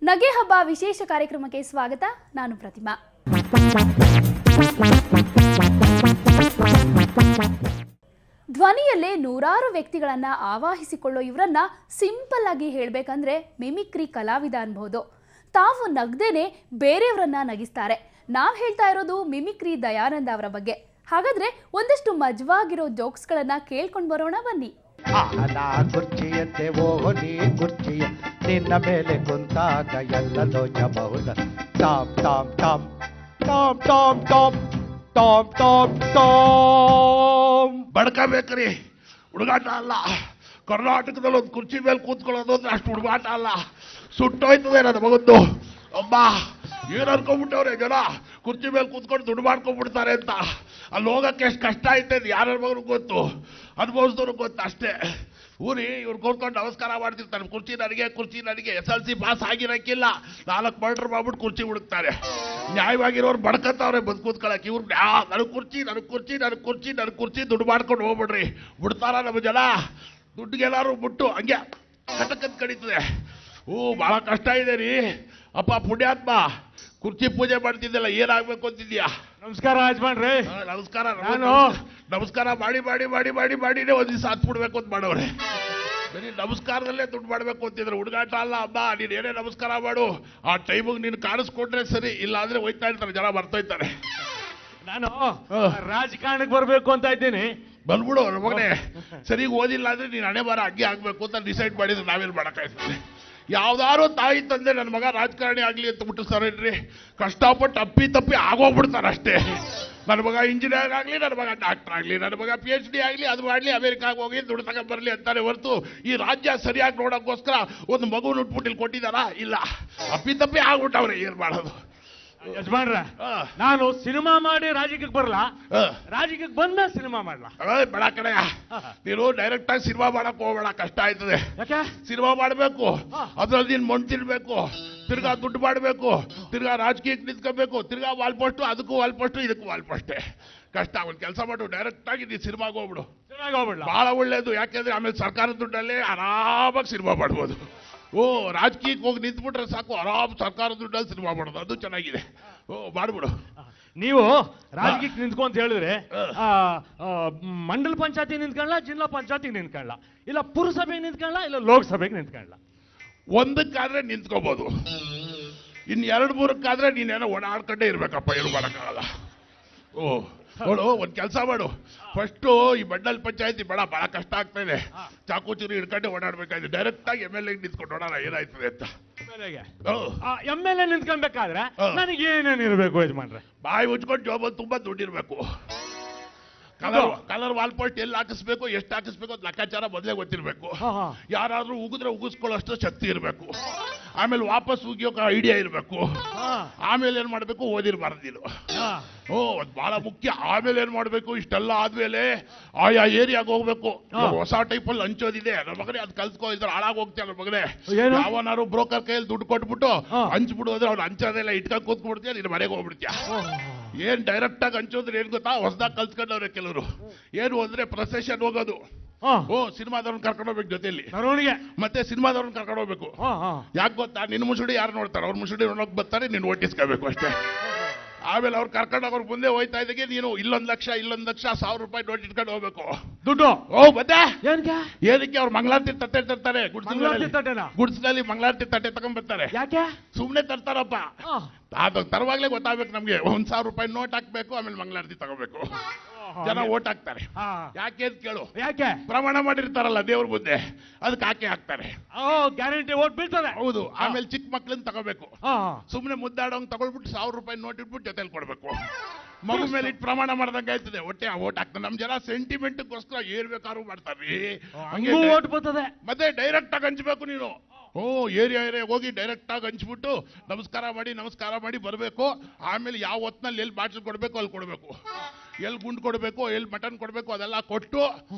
ನಗೆ ಹಬ್ಬ ವಿಶೇಷ ಕಾರ್ಯಕ್ರಮಕ್ಕೆ ಸ್ವಾಗತ. ನಾನು ಪ್ರತಿಮಾ. ಧ್ವನಿಯಲ್ಲೇ ನೂರಾರು ವ್ಯಕ್ತಿಗಳನ್ನ ಆವಾಹಿಸಿಕೊಳ್ಳೋ ಇವರನ್ನ ಸಿಂಪಲ್ ಆಗಿ ಹೇಳಬೇಕಂದ್ರೆ ಮಿಮಿಕ್ರಿ ಕಲಾವಿದ ಅನ್ಬಹುದು. ತಾವು ನಗ್ದೇನೆ ಬೇರೆಯವರನ್ನ ನಗಿಸ್ತಾರೆ. ನಾವು ಹೇಳ್ತಾ ಇರೋದು ಮಿಮಿಕ್ರಿ ದಯಾನಂದ ಅವರ ಬಗ್ಗೆ. ಹಾಗಾದ್ರೆ ಒಂದಷ್ಟು ಮಜವಾಗಿರೋ ಜೋಕ್ಸ್ಗಳನ್ನ ಕೇಳ್ಕೊಂಡು ಬರೋಣ ಬನ್ನಿ. ಕುರ್ಚಿಯಂತೆ ಓಹನಿ ಕುರ್ಚಿಯ ನಿನ್ನ ಮೇಲೆ ಕುಂತಾಗ ಎಲ್ಲ ಲೋಚಬಹುದ. ಟಾಮ್ ಟಾಮ್ ಟಾಮ್ ಟಾಮ್ ಟಾಮ್ ಟಾಮ್ ಟಾಮ್ ಟಾಮ್ ಟಾಮ್. ಬಡ್ಕಬೇಕ್ರಿ, ಹುಡುಗಾಟ ಅಲ್ಲ. ಕರ್ನಾಟಕದಲ್ಲಿ ಒಂದು ಕುರ್ಚಿ ಮೇಲೆ ಕೂತ್ಕೊಳ್ಳೋದು ಅಂದ್ರೆ ಅಷ್ಟು ಹುಡುಗಾಟ ಅಲ್ಲ. ಸುಟ್ಟೋಯ್ತದೆ ನನ್ನ ಮಗದ್ದು. ಅಮ್ಮ ಏನು ಅನ್ಕೊಂಡ್ಬಿಟ್ಟವ್ರೆ ಜನ, ಕುರ್ಚಿ ಮೇಲೆ ಕೂತ್ಕೊಂಡು ದುಡ್ಡು ಮಾಡ್ಕೊಂಡ್ಬಿಡ್ತಾರೆ ಅಂತ. ಅಲ್ಲಿ ಹೋಗಕ್ಕೆ ಎಷ್ಟು ಕಷ್ಟ ಐತೆ ಯಾರ್ಯಾರ ಮಗನಿಗೆ ಗೊತ್ತು, ಅನುಭವಿಸಿದವ್ರಿಗೆ ಗೊತ್ತು ಅಷ್ಟೇ. ಊರಿ ಇವ್ರು ಕೂತ್ಕೊಂಡು ನಮಸ್ಕಾರ ಮಾಡ್ತಿರ್ತಾರೆ. ಕುರ್ಚಿ ನನಗೆ SLC ಪಾಸ್ ಆಗಿರಕ್ಕಿಲ್ಲ, 4 ಮರ್ಡರ್ ಮಾಡ್ಬಿಟ್ಟು ಕುರ್ಚಿ ಹುಡುಕ್ತಾರೆ. ನ್ಯಾಯವಾಗಿರೋರು ಬಡ್ಕತ್ತವ್ರೆ ಬಂದು ಕೂತ್ಕೊಳ್ಳೋಕೆ. ಇವ್ರು ನನಗೆ ಕುರ್ಚಿ ದುಡ್ಡು ಮಾಡ್ಕೊಂಡು ಹೋಗ್ಬಿಡ್ರಿ. ಬಿಡ್ತಾರ ನಮ್ಮ ಜನ? ದುಡ್ಡಿಗೆಲ್ಲಾರು ಬಿಟ್ಟು ಹಂಗೆ ಕಟಕತ್ ಕಡಿತದೆ. ಭಾಳ ಕಷ್ಟ ಇದೆ ರೀ ಅಪ್ಪ. ಪುಣ್ಯಾತ್ಮ, ಕುರ್ಚಿ ಪೂಜೆ ಮಾಡ್ತಿದ್ದೆಲ್ಲ ಏನಾಗಬೇಕು ಅಂತಿದ್ಯಾ? ನಮಸ್ಕಾರ ಯಜಮಾನ್ರಿ. ನಮಸ್ಕಾರ. ನಮಸ್ಕಾರ ಮಾಡಿನೇ ಒಂದು ದಿವಸ ಹತ್ಬಿಡ್ಬೇಕು ಅಂತ ಮಾಡೋರೆ. ಬರೀ ನಮಸ್ಕಾರದಲ್ಲೇ ದುಡ್ಡು ಮಾಡಬೇಕು ಅಂತಿದ್ರೆ ಹುಡುಗಾಟ ಅಲ್ಲ ಅಮ್ಮ. ನೀನು ಏನೇ ನಮಸ್ಕಾರ ಮಾಡು, ಆ ಟೈಮಿಗೆ ನೀನು ಕಾಣಿಸ್ಕೊಂಡ್ರೆ ಸರಿ, ಇಲ್ಲ ಅಂದ್ರೆ ಹೋಯ್ತಾ ಇರ್ತಾರೆ ಜನ, ಬರ್ತೋಯ್ತಾರೆ. ನಾನು ರಾಜಕಾರಣಕ್ಕೆ ಬರಬೇಕು ಅಂತ ಇದ್ದೀನಿ. ಬಂದ್ಬಿಡು ಮಗನೇ. ಸರಿಗೆ ಓದಿಲ್ಲ ಅಂದ್ರೆ ನೀನು ಹಣೆ ಬಾರ ಹಂಗೆ ಆಗ್ಬೇಕು ಅಂತ ಡಿಸೈಡ್ ಮಾಡಿದ್ರೆ ನಾವೇನು ಮಾಡೋಕ್ಕಾಗ್ತದೆ? ಯಾವ್ದಾರು ತಾಯಿ ತಂದೆ ನನ್ನ ಮಗ ರಾಜಕಾರಣಿ ಆಗಲಿ ಅಂತ ಬಿಟ್ಟಿಸ್ತಾರೇನ್ರಿ? ಕಷ್ಟಪಟ್ಟು ತಪ್ಪಿ ಆಗೋಗ್ಬಿಡ್ತಾರೆ ಅಷ್ಟೇ. ನನ್ನ ಮಗ ಇಂಜಿನಿಯರ್ ಆಗಲಿ, ನನ್ನ ಮಗ ಡಾಕ್ಟರ್ ಆಗಲಿ, ನನ್ನ ಮಗ PhD ಆಗಲಿ, ಅದು ಮಾಡಲಿ, ಅಮೆರಿಕಾಗೆ ಹೋಗಿ ದುಡ್ಡು ತಗೊಂಡ್ಬರಲಿ ಅಂತಾರೆ ಹೊರತು ಈ ರಾಜ್ಯ ಸರಿಯಾಗಿ ನೋಡೋಕ್ಕೋಸ್ಕರ ಒಂದು ಮಗು ಹುಟ್ಬಿಟ್ಟು ಇಲ್ಲಿ ಕೊಟ್ಟಿದ್ದಾರಾ? ಇಲ್ಲ. ತಪ್ಪಿ ಆಗ್ಬಿಟ್ಟವ್ರೆ. ಏನು ಮಾಡೋದು ಯಜಮಾನ್ರ? ನಾನು ಸಿನಿಮಾ ಮಾಡಿ ರಾಜಕೀಯಕ್ಕೆ ಬರಲ್ಲ, ರಾಜಕೀಯಕ್ಕೆ ಬಂದ ಸಿನಿಮಾ ಮಾಡಲ್ಲ. ಬೇಡ ಕಡೆ, ನೀನು ಡೈರೆಕ್ಟ್ ಆಗಿ ಸಿನಿಮಾ ಮಾಡಕ್ ಹೋಗ್ಬೇಡ, ಕಷ್ಟ ಆಯ್ತದೆ. ಯಾಕೆ? ಸಿನಿಮಾ ಮಾಡಬೇಕು, ಅದ್ರಲ್ಲಿ ನೀನು ಮಣ್ಣು ತಿನ್ಬೇಕು, ತಿರ್ಗಾ ದುಡ್ಡು ಮಾಡಬೇಕು, ತಿರ್ಗಾ ರಾಜಕೀಯಕ್ಕೆ ನಿಂತ್ಕೋಬೇಕು, ತಿರ್ಗಾ ವಾಲ್ಪೋಸ್ಟು, ಅದಕ್ಕೂ ವಾಲ್ಪೋಸ್ಟು, ಇದಕ್ಕೂ ವಾಲ್ಪೋಸ್ಟೇ. ಕಷ್ಟ. ಒಂದು ಕೆಲಸ ಮಾಡು, ಡೈರೆಕ್ಟ್ ಆಗಿ ನೀನು ಸಿನಿಮಾಗೆ ಹೋಗ್ಬಿಡು. ಬಹಳ ಒಳ್ಳೇದು. ಯಾಕೆಂದ್ರೆ ಆಮೇಲೆ ಸರ್ಕಾರದ ದುಡ್ಡಲ್ಲೇ ಆರಾಮಾಗಿ ಸಿನಿಮಾ ಮಾಡ್ಬೋದು. ರಾಜಕೀಯಕ್ಕೆ ಹೋಗಿ ನಿಂತ್ಬಿಟ್ರೆ ಸಾಕು, ಆರಾಮ್ ಸರ್ಕಾರದ ದುಡ್ಡಲ್ಲಿ ಸಿನಿಮಾ ಮಾಡೋದು, ಅದು ಚೆನ್ನಾಗಿದೆ. ಮಾಡ್ಬಿಡು. ನೀವು ರಾಜಕೀಯಕ್ಕೆ ನಿಂತ್ಕೊ ಅಂತ ಹೇಳಿದ್ರೆ ಮಂಡಲ ಪಂಚಾಯತಿ ನಿಂತ್ಕೊಳ್ಳ, ಜಿಲ್ಲಾ ಪಂಚಾಯತಿಗೆ ನಿಂತ್ಕೊಳ್ಳ, ಇಲ್ಲ ಪುರಸಭೆಗೆ ನಿಂತ್ಕೊಳ್ಳ, ಇಲ್ಲ ಲೋಕಸಭೆಗೆ ನಿಂತ್ಕೊಳ್ಳ. ಒಂದಕ್ಕಾದ್ರೆ ನಿಂತ್ಕೋಬಹುದು, ಇನ್ನು 2-3ಕ್ಕಾದ್ರೆ ನೀನೇನೋ ಓಡಾಡ್ಕೊಂಡೇ ಇರ್ಬೇಕಪ್ಪ. ಏನು ಮಾಡೋಕ್ಕಾಗಲ್ಲ. ನೋಡು, ಒಂದು ಕೆಲಸ ಮಾಡು. ಫಸ್ಟು ಈ ಮಂಡಲ್ ಪಂಚಾಯತಿ ಬೇಡ, ಬಹಳ ಕಷ್ಟ ಆಗ್ತಾ ಇದೆ. ಚಾಕು ಚೂರಿ ಹಿಡ್ಕೊಂಡೆ ಓಡಾಡ್ಬೇಕಾಗಿದೆ. ಡೈರೆಕ್ಟ್ ಆಗಿ MLA ನಿಂತ್ಕೊಂಡು ಓಡಾಡ ಏನಾಯ್ತದೆ ಅಂತ. MLA ನಿಂತ್ಕೊಳ್ಬೇಕಾದ್ರೆ ನನಗೆ ಏನೇನು ಇರಬೇಕು ಯಜಮಾನ್ರೆ? ಬಾಯಿ ಮುಚ್ಕೊಂಡು ಜೋಬಲ್ಲಿ ತುಂಬಾ ದುಡ್ಡಿರ್ಬೇಕು. ಕಲರ್ ವಾಲ್ ಪೋಸ್ಟ್ ಎಲ್ಲಿ ಹಾಕಿಸ್ಬೇಕು, ಎಷ್ಟು ಹಾಕಿಸ್ಬೇಕು ಅಂತ ಲೆಕ್ಕಾಚಾರ ಮೊದಲೇ ಗೊತ್ತಿರಬೇಕು. ಯಾರಾದ್ರೂ ಉಗಿದ್ರೆ ಉಗಿಸ್ಕೊಳ್ಳೋಷ್ಟು ಶಕ್ತಿ ಇರಬೇಕು. ಆಮೇಲೆ ವಾಪಸ್ ಉಗಿಯೋ ಐಡಿಯಾ ಇರಬೇಕು. ಆಮೇಲೆ ಏನ್ ಮಾಡ್ಬೇಕು, ಓದಿರ್ಬಾರ್ದು ನೀನು. ಅದು ಬಹಳ ಮುಖ್ಯ. ಆಮೇಲೆ ಏನ್ ಮಾಡ್ಬೇಕು, ಇಷ್ಟೆಲ್ಲ ಆದ್ಮೇಲೆ ಆಯಾ ಏರಿಯಾಗ ಹೋಗ್ಬೇಕು. ಹೊಸ ಟೈಪಲ್ಲಿ ಹಂಚೋದಿದೆ ನಮ್ಮ ಮಗನೇ, ಅದು ಕಲ್ತ್ಕೋ, ಇದ್ರೆ ಹಾಳಾಗಿ ಹೋಗ್ತೀಯ ನನ್ನ ಮಗನೇ. ಯಾವನಾರು ಬ್ರೋಕರ್ ಕೈಯಲ್ಲಿ ದುಡ್ಡು ಕೊಟ್ಬಿಟ್ಟು ಹಂಚ್ಬಿಡು ಅಂದ್ರೆ ಅವ್ನು ಹಂಚೋದೆಲ್ಲ ಇಟ್ಕೊಂಡು ಕೂತ್ಬಿಡ್ತೀಯ, ನೀನು ಮನೆಗೆ ಹೋಗ್ಬಿಡ್ತೀಯ. ಏನ್ ಡೈರೆಕ್ಟ್ ಆಗಿ ಹಂಚೋದ್ರೆ ಏನ್ ಗೊತ್ತಾ, ಹೊಸದಾಗಿ ಕಲ್ತ್ಕೊಂಡವ್ರೆ ಕೆಲವರು. ಏನು ಅಂದ್ರೆ ಪ್ರೊಸೆಷನ್ ಹೋಗೋದು. ಸಿನಿಮಾದವ್ರನ್ನ ಕರ್ಕೊಂಡು ಹೋಗ್ಬೇಕು ಜೊತೆಯಲ್ಲಿ, ಮತ್ತೆ ಸಿನಿಮಾದವ್ರನ್ನ ಕರ್ಕೊಂಡು ಹೋಗ್ಬೇಕು. ಯಾಕೆ ಗೊತ್ತಾ, ನಿನ್ನ ಮುಸುಡಿ ಯಾರು ನೋಡ್ತಾರೆ, ಅವ್ರ ಮುಸುಡಿ ನೋಡೋಕೆ ಬರ್ತಾರೆ, ನೀನು ಓಟಿಸ್ಕೋಬೇಕು ಅಷ್ಟೇ. ಆಮೇಲೆ ಅವ್ರು ಕರ್ಕೊಂಡು ಅವ್ರ ಮುಂದೆ ಹೋಯ್ತಾ ಇದ್ದಾಗೆ ನೀನು ಇಲ್ಲೊಂದು ಲಕ್ಷ 1,000 ರೂಪಾಯಿ ನೋಟ್ ಇಟ್ಕೊಂಡು ಹೋಗ್ಬೇಕು. ದುಡ್ಡು ಮತ್ತೆ ಏನಕ್ಕೆ? ಅವ್ರು ಮಂಗಳಾರತಿ ತಟ್ಟೆ ತರ್ತಾರೆ, ಗುಡ್ಸ್ನಲ್ಲಿ ಮಂಗಳಾರತಿ ತಟ್ಟೆ ತಗೊಂಡ್ ಬರ್ತಾರೆ. ಯಾಕೆ? ಸುಮ್ನೆ ತರ್ತಾರಪ್ಪ. ಅದು ತರುವಾಗ್ಲೇ ಗೊತ್ತಾಗ್ಬೇಕು ನಮ್ಗೆ. 1,000 ರೂಪಾಯಿ ನೋಟ್ ಹಾಕ್ಬೇಕು, ಆಮೇಲೆ ಮಂಗಳಾರತಿ ತಗೋಬೇಕು. ಜನ ಓಟ್ ಹಾಕ್ತಾರೆ. ಯಾಕೆ ಅಂತ ಕೇಳು. ಯಾಕೆ? ಪ್ರಮಾಣ ಮಾಡಿರ್ತಾರಲ್ಲ ದೇವ್ರ ಮುಂದೆ, ಅದಕ್ಕೆ ಹಾಕ್ತಾರೆ. ಗ್ಯಾರಂಟಿ ಓಟ್ ಬೀಳ್ತಾರೆ. ಹೌದು. ಆಮೇಲೆ ಚಿಕ್ಕ ಮಕ್ಳನ್ನ ತಗೋಬೇಕು. ಸುಮ್ನೆ ಮುದ್ದಾಡೋಂಗ್ ತಗೊಳ್ಬಿಟ್ಟು 1,000 ರೂಪಾಯಿ ನೋಟ್ ಇಟ್ಬಿಟ್ಟು ಜೊತೆಲಿ ಕೊಡ್ಬೇಕು. ಮಗು ಮೇಲೆ ಇಟ್ಟು ಪ್ರಮಾಣ ಮಾಡ್ದಂಗೆ ಆಯ್ತದೆ. ಹೊಟ್ಟೆ ಓಟ್ ಹಾಕ್ತಾರೆ. ನಮ್ ಜನ ಸೆಂಟಿಮೆಂಟ್ಗೋಸ್ಕರ ಏನ್ ಬೇಕಾದ್ರೂ ಮಾಡ್ತಾರ್ರಿ. ಹಂಗೆ ಓಟ್ ಬರ್ತದೆ. ಮತ್ತೆ ಡೈರೆಕ್ಟ್ ಆಗಿ ಹಂಚ್ಬೇಕು ನೀನು. ಏರಿಯಾ ಹೋಗಿ ಡೈರೆಕ್ಟ್ ಆಗಿ ಹಂಚ್ಬಿಟ್ಟು ನಮಸ್ಕಾರ ಮಾಡಿ ಬರಬೇಕು. ಆಮೇಲೆ ಯಾವ ಹೊತ್ನಲ್ಲಿ ಎಲ್ಲಿ ಬಾಟ್ಲ್ ಕೊಡ್ಬೇಕು ಅಲ್ಲಿ ಕೊಡ್ಬೇಕು, ಎಲ್ಲಿ ಗುಂಡು ಕೊಡಬೇಕು, ಎಲ್ಲಿ ಮಟನ್ ಕೊಡಬೇಕು ಅದೆಲ್ಲ ಕೊಟ್ಟು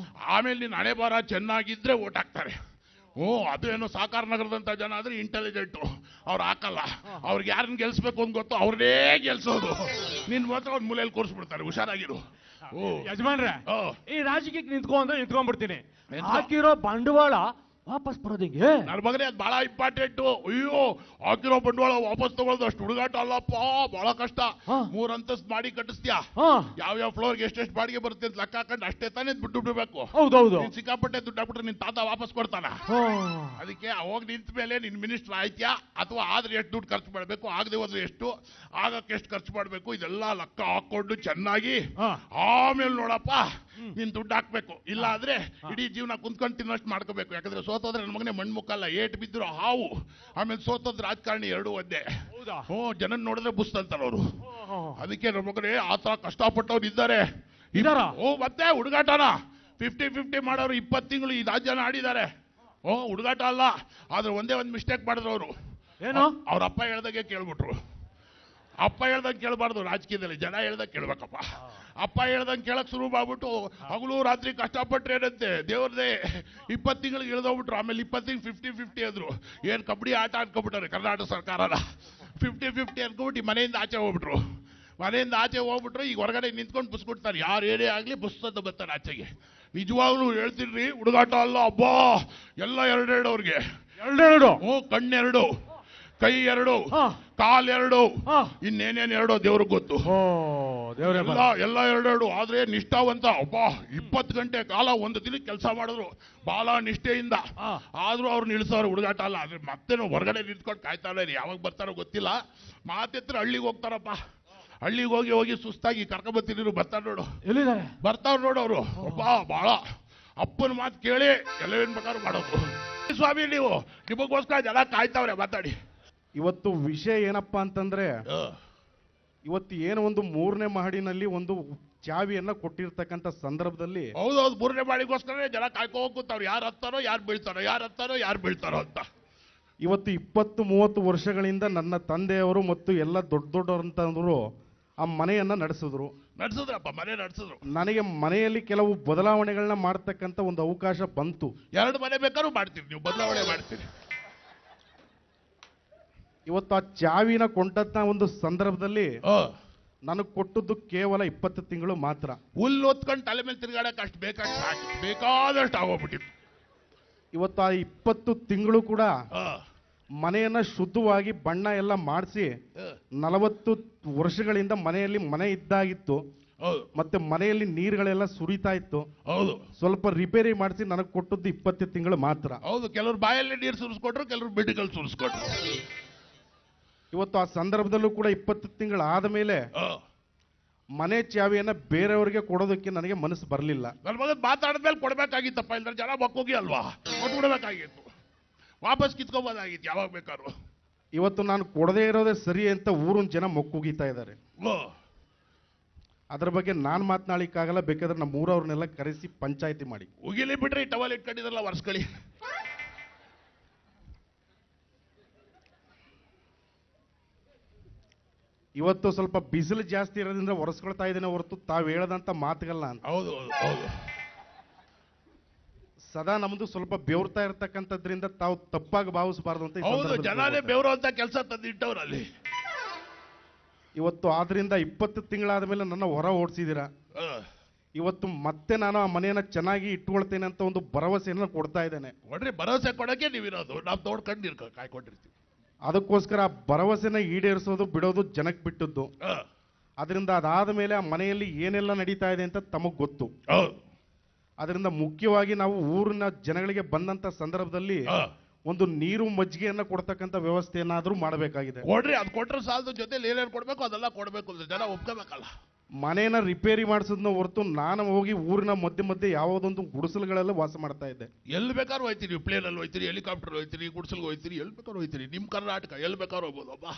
ಆಮೇಲೆ ನೀನು ಹಣೆ ಬಾರ ಚೆನ್ನಾಗಿದ್ರೆ ಓಟ್ ಹಾಕ್ತಾರೆ. ಅದೇನೋ ಸಾಕಾರ ನಗರದಂತ ಜನ ಆದ್ರೆ ಇಂಟೆಲಿಜೆಂಟು, ಅವ್ರು ಹಾಕಲ್ಲ. ಅವ್ರಿಗೆ ಯಾರನ್ನ ಗೆಲ್ಸ್ಬೇಕು ಅಂತ ಗೊತ್ತು, ಅವ್ರನ್ನೇ ಗೆಲ್ಸೋದು. ನಿನ್ ಮಾತ್ರ ಒಂದು ಮೂಲೆಯಲ್ಲಿ ಕೂರಿಸ್ಬಿಡ್ತಾರೆ. ಹುಷಾರಾಗಿರು. ಓ. ಯಜಮಾನ್ರೆ ಓ. ಈ ರಾಜಕೀಯಕ್ಕೆ ನಿಂತ್ಕೊಂಡ್ರೆ ನಿಂತ್ಕೊಂಡ್ಬಿಡ್ತೀನಿ ಎಂತ? ಹಾಕಿರೋ ಬಂಡವಾಳ ವಾಪಸ್ ಬರೋದಿಂಗೆ ನನ್ನ ಮಗನೇ ಅದು ಬಹಳ ಇಂಪಾರ್ಟೆಂಟು. ಅಯ್ಯೋ ಹಾಕಿರೋ ಬಂಡವಾಳ ವಾಪಸ್ ತಗೊಳ್ಳೋದು ಅಷ್ಟು ಹುಡುಗಾಟ ಅಲ್ಲಪ್ಪ, ಬಹಳ ಕಷ್ಟ. ಹಾ. 3 ಅಂತಸ್ತು ಮಾಡಿ ಕಟ್ಟಿಸ್ತೀಯಾ, ಹಾ ಯಾವ್ಯಾವ ಫ್ಲೋರ್ಗೆ ಎಷ್ಟೆಷ್ಟು ಬಾಡಿಗೆ ಬರುತ್ತೆ ಅಂತ ಲೆಕ್ಕ ಹಾಕೊಂಡು ಅಷ್ಟೇ ತಾನೇ ದುಡ್ಡು ಬಿಡಬೇಕು. ಹೌದೌದು ನೀನ್ ಸಿಕ್ಕಾಪಟ್ಟೆ ದುಡ್ಡು ಹಾಕ್ಬಿಟ್ರೆ ನಿನ್ ತಾತ ವಾಪಸ್ ಕೊಡ್ತಾನ. ಅದಕ್ಕೆ ಅವಾಗ ನಿಂತ ಮೇಲೆ ನಿನ್ ಮಿನಿಸ್ಟರ್ ಆಯ್ತ್ಯಾ ಅಥವಾ ಆದ್ರೆ ಎಷ್ಟು ದುಡ್ಡು ಖರ್ಚು ಮಾಡಬೇಕು, ಆಗದೆ ಹೋದ್ರೆ ಎಷ್ಟು, ಆಗಕ್ಕೆ ಎಷ್ಟು ಖರ್ಚು ಮಾಡಬೇಕು, ಇದೆಲ್ಲ ಲೆಕ್ಕ ಹಾಕೊಂಡು ಚೆನ್ನಾಗಿ ಹಾ. ಆಮೇಲೆ ನೋಡಪ್ಪ ನೀನ್ ದುಡ್ಡು ಹಾಕ್ಬೇಕು. ಇಲ್ಲ ಆದ್ರೆ ಇಡೀ ಜೀವನ ಕುಂತ್ಕೊಂಡು ತಿನ್ನೋಷ್ಟು ಮಾಡ್ಕೋಬೇಕು. ಯಾಕಂದ್ರೆ ಸೋತೋದ್ರೆ ನನ್ನ ಮಗನೇ ಮಣ್ಣು ಮುಕ್ಕಲ್ಲ, ಏಟ್ ಬಿದ್ರು ಹಾವು, ಆಮೇಲೆ ಸೋತೋದ್ ರಾಜಕಾರಣಿ ಎರಡೂ ಒಂದೇ. ಹೌದಾ ಜನ ನೋಡಿದ್ರೆ ಬುಸ್ತಂತಾರ ಅವರು. ಹಾ. ಅದಕ್ಕೆ ನಮ್ಮ ಮಗನೇ ಆತರ ಕಷ್ಟಪಟ್ಟವ್ರು ಇದ್ದಾರೆ. ಇದಾರಾ? ಮತ್ತೆ ಹುಡುಗಾಟನ 50-50 ಮಾಡೋರು 20 ತಿಂಗಳು ಈ ರಾಜ್ಯನ ಆಡಿದ್ದಾರೆ. ಹುಡುಗಾಟ ಅಲ್ಲ, ಆದ್ರೆ ಒಂದೇ ಒಂದು ಮಿಸ್ಟೇಕ್ ಮಾಡಿದ್ರು ಅವರು. ಏನು? ಅವ್ರ ಅಪ್ಪ ಹೇಳ್ದಾಗೆ ಕೇಳ್ಬಿಟ್ರು. ಅಪ್ಪ ಹೇಳ್ದಂಗೆ ಕೇಳಬಾರ್ದು ರಾಜಕೀಯದಲ್ಲಿ, ಜನ ಹೇಳ್ದಂಗೆ ಕೇಳ್ಬೇಕಪ್ಪ. ಅಪ್ಪ ಹೇಳ್ದಂಗೆ ಕೇಳಕ್ ಶುರು ಮಾಡ್ಬಿಟ್ಟು ಹಗಲು ರಾತ್ರಿ ಕಷ್ಟಪಟ್ರೆ ಏನಂತೆ ದೇವ್ರದೇ 20 ತಿಂಗಳಿಗೆ ಇಳಿದೋಗ್ಬಿಟ್ರು. ಆಮೇಲೆ 20 ತಿಂಗಳು 50-50 ಅಂದ್ರು. ಏನ್ ಕಬಡ್ಡಿ ಆಟ ಅನ್ಕೊಬಿಟ್ಟಾರೆ ಕರ್ನಾಟಕ ಸರ್ಕಾರನ. 50-50 ಅನ್ಕೊಬಿಟ್ಟು ಮನೆಯಿಂದ ಆಚೆ ಹೋಗ್ಬಿಟ್ರು. ಮನೆಯಿಂದ ಆಚೆ ಹೋಗ್ಬಿಟ್ರು. ಈಗ ಹೊರಗಡೆ ನಿಂತ್ಕೊಂಡು ಬುಸ್ಕೊಡ್ತಾರೆ. ಯಾರು ಏನೇ ಆಗ್ಲಿ ಬುಸ್ ಅಂತ ಬರ್ತಾರೆ ಆಚೆಗೆ. ನಿಜವಾಗ್ಲೂ ಹೇಳ್ತೀನಿ, ಹುಡುಗಾಟ ಅಲ್ಲ ಅಬ್ಬಾ, ಎಲ್ಲ ಎರಡೆರಡು ಅವ್ರಿಗೆ. ಎರಡೆರಡು? ಕಣ್ಣೆರಡು, ಕೈ ಎರಡು, ಹಾ. ಕಾಲೆರಡು, ಹಾ. ಇನ್ನೇನೇನು ಎರಡೋ ದೇವ್ರಿಗೆ ಗೊತ್ತು. ದೇವ್ರೆ ಎಲ್ಲ ಎರಡೆರಡು. ಆದ್ರೆ ನಿಷ್ಠಾವಂತ ಅಬ್ಬಾ, 20 ಗಂಟೆ ಕಾಲ ಒಂದು ದಿನಕ್ಕೆ ಕೆಲಸ ಮಾಡಿದ್ರು ಬಹಳ ನಿಷ್ಠೆಯಿಂದ. ಹಾ. ಆದ್ರೂ ಅವ್ರು ನಿಲ್ಸೋರು, ಹುಡುಗಾಟ ಅಲ್ಲ. ಆದ್ರೆ ಮತ್ತೆ ಹೊರಗಡೆ ನಿಂತ್ಕೊಂಡು ಕಾಯ್ತಾಳೆ, ಯಾವಾಗ ಬರ್ತಾರೋ ಗೊತ್ತಿಲ್ಲ. ಮಾತೆತ್ರ ಹಳ್ಳಿಗೆ ಹೋಗ್ತಾರಪ್ಪ. ಹಳ್ಳಿಗೆ ಹೋಗಿ ಸುಸ್ತಾಗಿ ಕರ್ಕೊಂಬತ್ತೀನಿ, ಬರ್ತಾರ ನೋಡು, ಎಲ್ಲಿದ್ದಾರೆ? ಬರ್ತಾವ್ರು ನೋಡು ಅವರು. ಅಬ್ಬಾ ಬಹಳ ಅಪ್ಪನ ಮಾತು ಕೇಳಿ ಎಲ್ಲವೇನ್ ಬೇಕಾದ್ರೂ ಮಾಡೋದು. ಸ್ವಾಮಿ ನೀವು, ನಿಮಗೋಸ್ಕರ ಜನ ಕಾಯ್ತಾವ್ರೆ, ಮಾತಾಡಿ. ಇವತ್ತು ವಿಷಯ ಏನಪ್ಪಾ ಅಂತಂದ್ರೆ, ಇವತ್ತು ಏನು ಒಂದು 3ನೇ ಮಹಡಿನಲ್ಲಿ ಒಂದು ಚಾವಿಯನ್ನ ಕೊಟ್ಟಿರ್ತಕ್ಕಂಥ ಸಂದರ್ಭದಲ್ಲಿ ಹೌದೌದು, 3ನೇ ಮಾಡಿಗೋಸ್ಕರ ಜನ ಕಾಯ್ಕೋ ಕೂತಾವ್ರು. ಯಾರು ಹತ್ತಾರೋ ಯಾರು ಬೀಳ್ತಾರೋ, ಯಾರು ಹತ್ತಾರೋ ಯಾರು ಬೀಳ್ತಾರೋ ಅಂತ. ಇವತ್ತು 20-30 ವರ್ಷಗಳಿಂದ ನನ್ನ ತಂದೆಯವರು ಮತ್ತು ಎಲ್ಲ ದೊಡ್ಡವರಂತಂದ್ರು ಆ ಮನೆಯನ್ನ ನಡೆಸಿದ್ರು. ನಡ್ಸಿದ್ರಪ್ಪ, ಮನೆ ನಡ್ಸಿದ್ರು. ನನಗೆ ಮನೆಯಲ್ಲಿ ಕೆಲವು ಬದಲಾವಣೆಗಳನ್ನ ಮಾಡ್ತಕ್ಕಂಥ ಒಂದು ಅವಕಾಶ ಬಂತು. 2 ಮನೆ ಬೇಕಾದ್ರೂ ಮಾಡ್ತೀರಿ ನೀವು, ಬದಲಾವಣೆ ಮಾಡ್ತೀರಿ. ಇವತ್ತು ಆ ಚಾವಿನ ಕೊಂಡಂತ ಒಂದು ಸಂದರ್ಭದಲ್ಲಿ ನನಗೆ ಕೊಟ್ಟದ್ದು ಕೇವಲ 20 ತಿಂಗಳು ಮಾತ್ರ. ಹುಲ್ಲು ಹೊತ್ಕೊಂಡು ತಲೆ ಮೇಲೆ ತಿರ್ಗಾಡಕ್ಕೆ ಅಷ್ಟು ಬೇಕಾದಷ್ಟು ಆಗೋಗ್ಬಿಟ್ಟಿತ್ತು. ಇವತ್ತು ಆ 20 ತಿಂಗಳು ಕೂಡ ಆ, ಮನೆಯನ್ನ ಶುದ್ಧವಾಗಿ ಬಣ್ಣ ಎಲ್ಲ ಮಾಡಿಸಿ 40 ವರ್ಷಗಳಿಂದ ಮನೆ ಇದ್ದಾಗಿತ್ತು. ಹೌದು ಮತ್ತೆ ಮನೆಯಲ್ಲಿ ನೀರುಗಳೆಲ್ಲ ಸುರಿತಾ ಇತ್ತು. ಹೌದು ಸ್ವಲ್ಪ ರಿಪೇರಿ ಮಾಡಿಸಿ ನನಗೆ ಕೊಟ್ಟದ್ದು 20 ತಿಂಗಳು ಮಾತ್ರ. ಹೌದು. ಕೆಲವ್ರು ಬಾಯಲ್ಲಿ ನೀರು ಸುರಿಸ್ಕೊಟ್ರು, ಕೆಲವ್ರು ಬಿಡ್ಗಳು ಸುರಿಸ್ಕೊಟ್ರು. ಇವತ್ತು ಆ ಸಂದರ್ಭದಲ್ಲೂ ಕೂಡ 20 ತಿಂಗಳು ಆದ ಮೇಲೆ ಆ, ಮನೆ ಚಾವಿಯನ್ನ ಬೇರೆಯವರಿಗೆ ಕೊಡೋದಕ್ಕೆ ನನಗೆ ಮನಸ್ಸು ಬರಲಿಲ್ಲ. ನನ್ನ ಮಗನ್ ಮಾತಾಡಿದ್ಮೇಲೆ ಕೊಡ್ಬೇಕಾಗಿತ್ತಪ್ಪ, ಇಲ್ದ್ರೆ ಜನ ಮಕ್ಕೋಗಿ ಅಲ್ವಾ, ಕೊಟ್ಬಿಡ್ಬೇಕಾಗಿತ್ತು. ವಾಪಸ್ ಕಿತ್ಕೊಬೋದಾಗಿತ್ತು ಯಾವಾಗ ಬೇಕಾದ್ರು. ಇವತ್ತು ನಾನು ಕೊಡದೇ ಇರೋದೇ ಸರಿ ಅಂತ ಊರಿನ ಜನ ಮೊಕ್ಕುಗಿತಾ ಇದ್ದಾರೆ. ಓ, ಅದ್ರ ಬಗ್ಗೆ ನಾನು ಮಾತನಾಡಿಕ್ಕಾಗಲ್ಲ. ಬೇಕಾದ್ರೆ ನಮ್ಮ ಊರವ್ರನ್ನೆಲ್ಲ ಕರೆಸಿ ಪಂಚಾಯತಿ ಮಾಡಿ. ಉಗಿಲಿ ಬಿಡ್ರಿ, ಟವಲ್ ಇಟ್ಕೊಂಡಿದ್ರಲ್ಲ ವರ್ಷಗಳು. ಇವತ್ತು ಸ್ವಲ್ಪ ಬಿಸಿಲು ಜಾಸ್ತಿ ಇರೋದ್ರಿಂದ ಒರೆಸ್ಕೊಳ್ತಾ ಇದ್ದೇನೆ ಹೊರತು ತಾವು ಹೇಳದಂತ ಮಾತುಗಳನ್ನ ಅಂತ. ಹೌದು ಹೌದು ಹೌದು. ಸದಾ ನಮ್ದು ಸ್ವಲ್ಪ ಬೆವರ್ತಾ ಇರ್ತಕ್ಕಂಥದ್ರಿಂದ ತಾವು ತಪ್ಪಾಗಿ ಭಾವಿಸಬಾರ್ದು ಅಂತ ಈ ಹೌದು, ಸಂದರ್ಭದಲ್ಲಿ ಜನನೇ ಹೇಳ್ತಾ ಬೆವರು ಅಂತ ಕೆಲಸ ತಂದಿಟ್ಟವ್ರಲ್ಲಿ. ಇವತ್ತು ಆದ್ರಿಂದ 20 ತಿಂಗಳಾದ ಮೇಲೆ ನನ್ನ ಹೊರ ಓಡಿಸಿದ್ದೀರಾ. ಇವತ್ತು ಮತ್ತೆ ನಾನು ಆ ಮನೆಯನ್ನ ಚೆನ್ನಾಗಿ ಇಟ್ಕೊಳ್ತೇನೆ ಅಂತ ಒಂದು ಭರವಸೆಯನ್ನು ಕೊಡ್ತಾ ಇದ್ದೇನೆ. ನೋಡ್ರಿ, ಭರವಸೆ ಕೊಡಕ್ಕೆ ನೀವಿರೋದು, ನಾವು ತೋಡ್ಕೊಂಡು ಕಾಯ್ಕೊಂಡಿರ್ತೀವಿ. ಅದಕ್ಕೋಸ್ಕರ ಆ ಭರವಸೆನ ಈಡೇರಿಸೋದು ಬಿಡೋದು ಜನಕ್ಕೆ ಬಿಟ್ಟದ್ದು. ಆ, ಅದರಿಂದ ಅದಾದ ಮೇಲೆ ಆ ಮನೆಯಲ್ಲಿ ಏನೆಲ್ಲ ನಡೀತಾ ಇದೆ ಅಂತ ತಮಗ್ ಗೊತ್ತು. ಹೌದು. ಅದರಿಂದ ಮುಖ್ಯವಾಗಿ ನಾವು ಊರಿನ ಜನಗಳಿಗೆ ಬಂದಂತ ಸಂದರ್ಭದಲ್ಲಿ ಆ, ಒಂದು ನೀರು ಮಜ್ಜಿಗೆಯನ್ನ ಕೊಡ್ತಕ್ಕಂಥ ವ್ಯವಸ್ಥೆಯನ್ನಾದ್ರೂ ಮಾಡಬೇಕಾಗಿದೆ. ಕೊಡ್ರಿ, ಅದು ಕೊಟ್ರೆ ಸಾಲದ ಜೊತೆಲಿ ಏನೇನು ಕೊಡ್ಬೇಕು ಅದೆಲ್ಲ ಕೊಡ್ಬೇಕು ಅಂದ್ರೆ ಜನ ಒಪ್ಕೋಬೇಕಲ್ಲ. ಮನೆಯನ್ನ ರಿಪೇರಿ ಮಾಡಿಸೋದನ್ನ ಹೊರತು ನಾನು ಹೋಗಿ ಊರಿನ ಮಧ್ಯೆ ಯಾವುದೊಂದು ಗುಡಿಸಲುಗಳೆಲ್ಲ ವಾಸ ಮಾಡ್ತಾ ಇದ್ದೆ. ಎಲ್ಲಿ ಬೇಕಾದ್ರೂ ಹೋಯ್ತೀರಿ, ಪ್ಲೇನಲ್ಲಿ ಹೋಯ್ತೀರಿ, ಹೆಲಿಕಾಪ್ಟರ್ ಹೋಯ್ತೀರಿ, ಗುಡ್ಸಲ್ಗೆ ಹೋಯ್ತೀರಿ, ಎಲ್ಲಿ ಬೇಕಾದ್ರೂ ಹೋಯ್ತೀರಿ. ನಿಮ್ಮ ಕರ್ನಾಟಕ ಎಲ್ಲಿ ಬೇಕಾದ್ರೂ ಹೋಗ್ಬೋದು. ಅಬ್ಬಾ,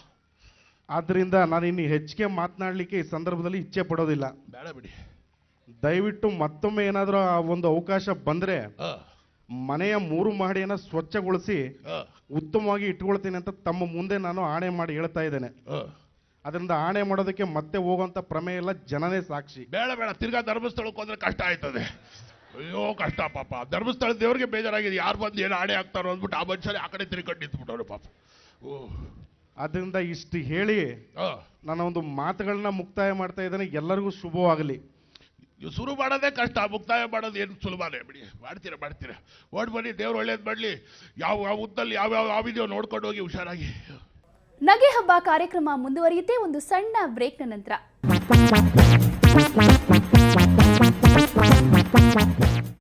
ಆದ್ರಿಂದ ನಾನು ಇನ್ನು ಹೆಚ್ಚಿಗೆ ಮಾತನಾಡಲಿಕ್ಕೆ ಈ ಸಂದರ್ಭದಲ್ಲಿ ಇಚ್ಛೆ ಪಡೋದಿಲ್ಲ. ಬೇಡ ಬಿಡಿ. ದಯವಿಟ್ಟು ಮತ್ತೊಮ್ಮೆ ಏನಾದರೂ ಆ ಒಂದು ಅವಕಾಶ ಬಂದ್ರೆ ಆ, ಮನೆಯ 3 ಮಹಡಿಯನ್ನ ಸ್ವಚ್ಛಗೊಳಿಸಿ ಆ, ಉತ್ತಮವಾಗಿ ಇಟ್ಕೊಳ್ತೀನಿ ಅಂತ ತಮ್ಮ ಮುಂದೆ ನಾನು ಆಣೆ ಮಾಡಿ ಹೇಳ್ತಾ ಇದ್ದೇನೆ. ಆ. ಅದರಿಂದ ಆಣೆ ಮಾಡೋದಕ್ಕೆ ಮತ್ತೆ ಹೋಗುವಂತ ಪ್ರಮೇಯ ಇಲ್ಲ, ಜನನೇ ಸಾಕ್ಷಿ. ಬೇಡ ಬೇಡ, ತಿರ್ಗಾ ಧರ್ಮಸ್ಥಳಕ್ಕೆ ಹೋದ್ರೆ ಕಷ್ಟ ಆಯ್ತದೆ. ಅಯ್ಯೋ ಕಷ್ಟ ಪಾಪ. ಧರ್ಮಸ್ಥಳ ದೇವ್ರಿಗೆ ಬೇಜಾರಾಗಿದೆ, ಯಾರು ಬಂದು ಏನು ಆಣೆ ಹಾಕ್ತಾರೋ ಅಂದ್ಬಿಟ್ಟು ಆ ಮನುಷ್ಯರೇ ಆ ಕಡೆ ತಿರ್ಕೊಂಡು ನಿಂತ್ಬಿಟ್ಟವ್ರು ಪಾಪ. ಓ, ಅದರಿಂದ ಇಷ್ಟು ಹೇಳಿ ಆ. ನನ್ನ ಒಂದು ಮಾತುಗಳನ್ನ ಮುಕ್ತಾಯ ಮಾಡ್ತಾ ಇದ್ದೇನೆ. ಎಲ್ಲರಿಗೂ ಶುಭವಾಗಲಿ. ನೀವು ಶುರು ಮಾಡೋದೇ ಕಷ್ಟ, ಮುಕ್ತಾಯ ಮಾಡೋದು ಏನು ಸುಲಭನೇ ಬಿಡಿ. ಮಾಡ್ತೀರಾ ಓಡ್ ಬನ್ನಿ, ದೇವ್ರು ಒಳ್ಳೇದು ಮಾಡಲಿ. ಯಾವ ಉದ್ದಲ್ಲಿ ಯಾವ್ಯಾವ ಆವಿದೆಯೋ ನೋಡ್ಕೊಂಡು ಹೋಗಿ ಹುಷಾರಾಗಿ. ನಗೆ ಹಬ್ಬ ಕಾರ್ಯಕ್ರಮ ಮುಂದುವರಿಯುತ್ತೆ ಒಂದು ಸಣ್ಣ ಬ್ರೇಕ್ನ ನಂತರ.